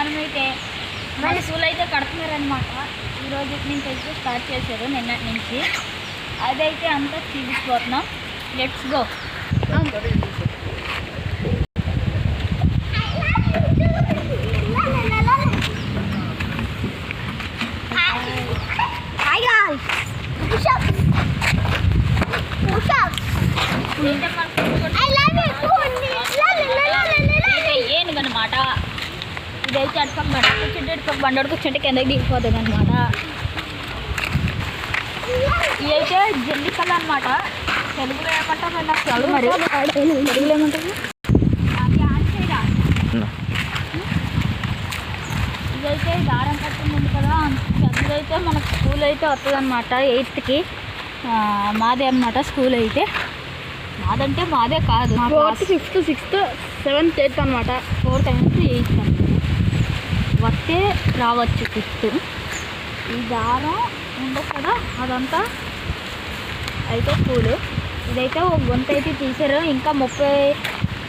మనమైతే మన స్కూల్ అయితే కడుతున్నారనమాట. ఈ రోజు నుంచి అయితే స్టార్ట్ చేశారు, నిన్నటి నుంచి. అదైతే అంతా చూపించిపోతున్నాం. Let's go. ఏనుగనమాట ఇదైతే అటుపక్క బండి కూర్చుంటే కిందకి దిగిపోతుంది అనమాట. ఇదైతే జల్లికల్ అనమాట. తెలుగులో ఏమంటారు నాకు మరి తెలుగులో ఏమంటారు? ఇదైతే దారం కట్టింది కదా, పెద్దదైతే మనకు స్కూల్ అయితే వస్తుంది అనమాట. 8కి మాదే అనమాట స్కూల్ అయితే. మాదంటే మాదే కాదు, 4th, 5th, 6th, 7th, 8th అనమాట. 4th, 8th అనమాట. వస్తే రావచ్చు 5th. ఈ దారం ఉండదు కదా, అదంతా అయితే స్కూలు. ఇదైతే ఒక గుంత అయితే తీసారు. ఇంకా 30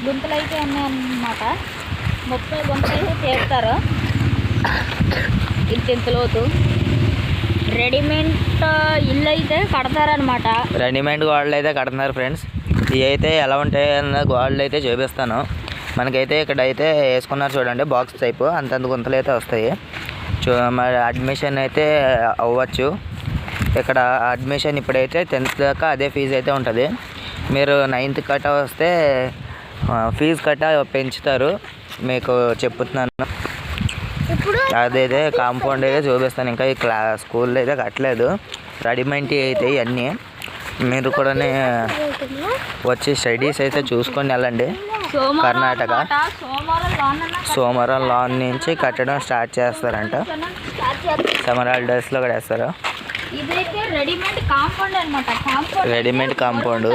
గుంతలు అయితే ఉన్నాయన్నమాట. 30 గుంతలు అయితే తీస్తారు. ఇంత లోతు రెడీమేడ్ ఇల్లు అయితే కడతారనమాట. రెడీమేడ్ గోడలు అయితే కడుతున్నారు ఫ్రెండ్స్. ఇవి అయితే ఎలా ఉంటాయి అన్న గోడలు అయితే చూపిస్తాను. మనకైతే ఇక్కడ అయితే వేసుకున్నారు చూడండి, బాక్స్ టైపు. అంతంత గుంతలు అయితే వస్తాయి. మరి అడ్మిషన్ అయితే అవ్వచ్చు. ఇక్కడ అడ్మిషన్ ఇప్పుడైతే 10th దాకా అదే ఫీజు అయితే ఉంటుంది. మీరు 9th కట్ట వస్తే ఫీజు కట్ట పెంచుతారు, మీకు చెప్తున్నాను. అదైతే కాంపౌండ్ అయితే చూపిస్తాను. ఇంకా ఈ స్కూల్లో అయితే కట్టలేదు, రెడీమేడ్ అయితే ఇవన్నీ. మీరు కూడా వచ్చి స్టడీస్ అయితే చూసుకొని వెళ్ళండి. కర్ణాటక సోమవారం లాన్ నుంచి కట్టడం స్టార్ట్ చేస్తారంట. సమ్మర్ హాలిడేస్లో కూడా వేస్తారు. రెడీమేడ్ కాంపౌండ్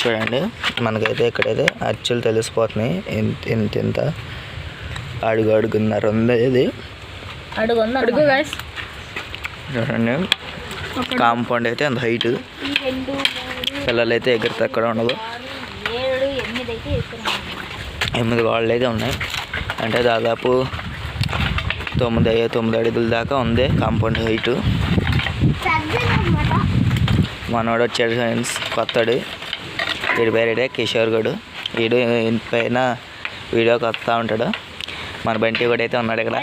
చూడండి. మనకైతే ఇక్కడైతే అచ్చులు తెలిసిపోతున్నాయి. ఇంత అడుగున్నర ఉంది. ఇది చూడండి, కాంపౌండ్ అయితే అంత హైట్. పిల్లలు అయితే ఎగిరితే ఎక్కడ ఉండదు. 8 గోడలు అయితే ఉన్నాయి. అంటే దాదాపు 9 అడుగుల దాకా ఉంది కాంపౌండ్ హైట్. మనోడు వచ్చాడు ఫ్రెండ్స్, కొత్తడు. వీడి పేరుడే కిషోర్ గడు. వీడు పైన వీడియోకి వస్తూ ఉంటాడు. మన బంటి కూడా అయితే ఉన్నాడు ఇక్కడ,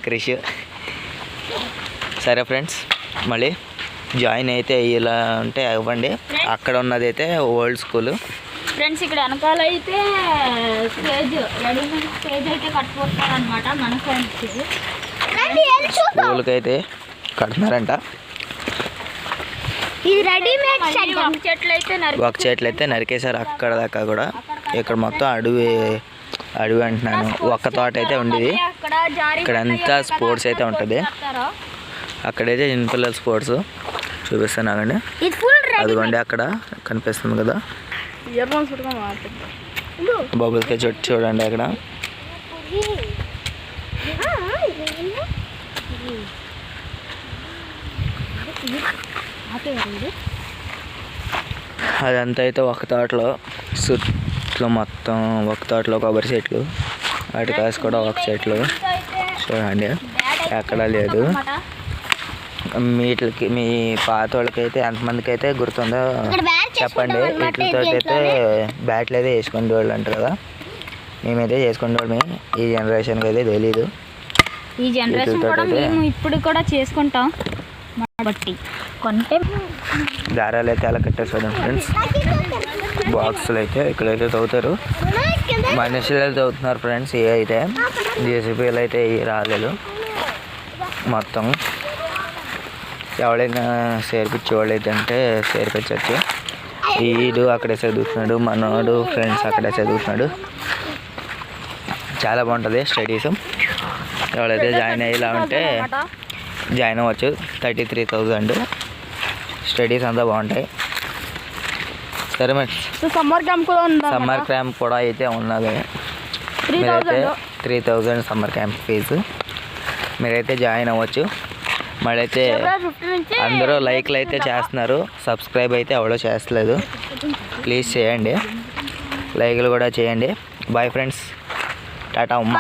క్రిష్. సరే ఫ్రెండ్స్, మళ్ళీ జాయిన్ అయితే ఇలా ఉంటే ఇవ్వండి. అక్కడ ఉన్నది అయితే ఓల్డ్ స్కూల్ ఫ్రెండ్స్. ఇక్కడ వెనకాల అయితే స్టేజ్, రెడీమేడ్ స్టేజ్ అయితే కట్టుకుంటారు అనమాట. మన స్కూల్కి అయితే కడుతున్నారంట. ఒక చెట్లు అయితే నరికేశారు అక్కడ దాకా కూడా. ఇక్కడ మొత్తం అడవి అంటున్నాను, ఒక్క తోట అయితే ఉండేది. ఇక్కడంతా స్పోర్ట్స్ అయితే ఉంటుంది. అక్కడైతే చిన్నపిల్లల స్పోర్ట్స్ చూపిస్తాను అండి. అదిగోండి అక్కడ కనిపిస్తుంది కదా, బబుల్స్ చుట్టూ చూడండి అక్కడ. అదంతా అయితే ఒక తోటలో, చుట్టూ మొత్తం ఒక తోటలో కొబ్బరి చెట్లు, వాటి కాసి కూడా ఒక చెట్లు చూడండి. ఎక్కడా లేదు. వీటికి మీ పాత వాళ్ళకైతే ఎంతమందికి అయితే గుర్తుందో చెప్పండి. వీటితో అయితే బ్యాట్లు అయితే వేసుకునే వాళ్ళు అంటారు కదా, మేమైతే చేసుకునే వాళ్ళమే. ఈ జనరేషన్కి అయితే తెలీదు. ఈ జనరేషన్ కూడా మేము ఇప్పుడు కూడా చేసుకుంటాం. బట్టి కొంటే దారాలు అయితే అలా కట్టారు చూడండి ఫ్రెండ్స్. బాక్సులు అయితే ఇక్కడైతే తవ్వుతారు. మనుషులు అయితే తవ్వుతున్నారు ఫ్రెండ్స్. ఏ అయితే జేసీబీలు అయితే రాలేదు. మొత్తం ఎవరైనా చేర్పించే వాళ్ళు అయితే అంటే చేర్పించవచ్చు. ఈడు అక్కడే చదువుతున్నాడు, మనోడు ఫ్రెండ్స్ అక్కడే చదువుతున్నాడు. చాలా బాగుంటుంది స్టడీస్. ఎవరైతే జాయిన్ అయ్యేలా ఉంటే జాయిన్ అవ్వచ్చు. 33,000 స్టడీస్ అంతా బాగుంటాయి. సరే మరి సమ్మర్ క్యాంప్ కూడా అయితే ఉన్నది. మీరైతే 3,000 సమ్మర్ క్యాంప్ ఫీజు. మీరైతే జాయిన్ అవ్వచ్చు. మళ్ళీ అయితే అందరూ లైక్లు అయితే చేస్తున్నారు, సబ్స్క్రైబ్ అయితే ఎవడో చేస్తలేదు. ప్లీజ్ చేయండి, లైక్లు కూడా చేయండి. బాయ్ ఫ్రెండ్స్, టాటా అమ్మ.